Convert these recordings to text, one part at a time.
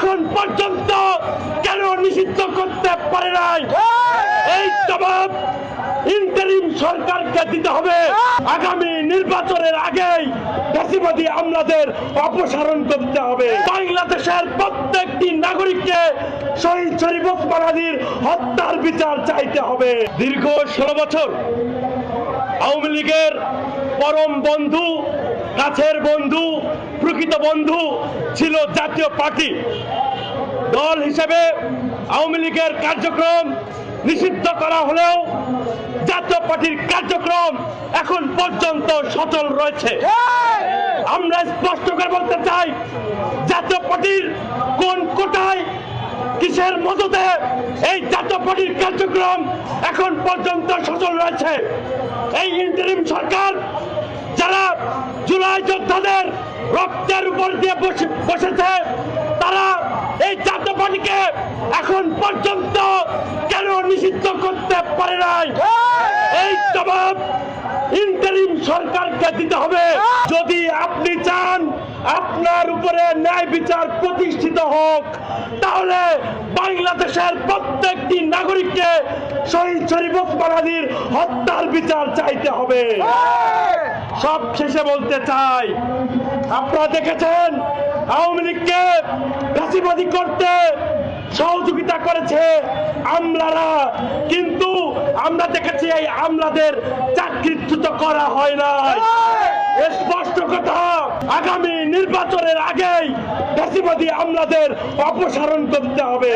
এখন পর্যন্ত কেন নিষিদ্ধ করতে পারে নাই? এই জবাব ইন্টারিম সরকারকে দিতে হবে। আগামী নির্বাচনের আগেই ফ্যাসিবাদী আমলাদের অপসারণ করতে হবে। বাংলাদেশের প্রত্যেকটি নাগরিককে শহীদ শরীফ ওসমান আলীর হত্যার বিচার চাইতে হবে। দীর্ঘ 16 বছর আওয়ামী লীগের পরম বন্ধু, কাছের বন্ধু, প্রকৃত বন্ধু ছিল জাতীয় পার্টি। দল হিসেবে আওয়ামী লীগের কার্যক্রম নিষিদ্ধ করা হলেও জাতীয় পার্টির কার্যক্রম এখন পর্যন্ত সচল রয়েছে। আমরা স্পষ্ট করে বলতে চাই, জাতীয় পার্টির কোন কোটায় কিসের মদতে এই জাতীয় পার্টির কার্যক্রম এখন পর্যন্ত সচল রয়েছে। এই ইন্টারিম সরকার যারা জুলাই যোদ্ধাদের রক্তের উপর দিয়ে বসেছে, তারা এই জাতীয় পার্টিকে এখন পর্যন্ত কেন নিষিদ্ধ করতে পারে নাই? এই জবাব ইন্টারিম সরকারকে দিতে হবে। যদি আপনি চান আপনার উপরে ন্যায় বিচার প্রতিষ্ঠিত হোক, তাহলে বাংলাদেশের প্রত্যেকটি নাগরিককে শহীদ শরীফ ওসমান আলীর হত্যার বিচার চাইতে হবে। সব শেষে বলতে চাই, আপনারা দেখেছেন আওয়ামী লীগকে ফ্যাসিবাদী করতে সহযোগিতা করেছে আমলারা, কিন্তু আমরা দেখেছি এই আমলাদের চাকরিচ্যুত করা হয় নাই। স্পষ্ট কথা, আগামী নির্বাচনের আগেই ফ্যাসিবাদী আমলাদের অপসারণ করতে হবে।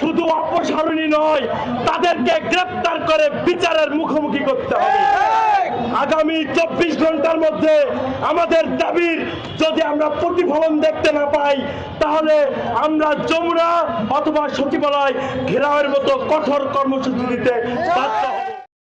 শুধু অপসারণই নয়, তাদেরকে গ্রেফতার করে বিচারের মুখোমুখি করতে হবে। আগামী 24 ঘন্টার মধ্যে আমাদের দাবির যদি আমরা প্রতিফলন দেখতে না পাই, তাহলে আমরা যমুনা অথবা সচিবালয় ঘেরাওয়ের মতো কঠোর কর্মসূচি দিতে বাধ্য হব।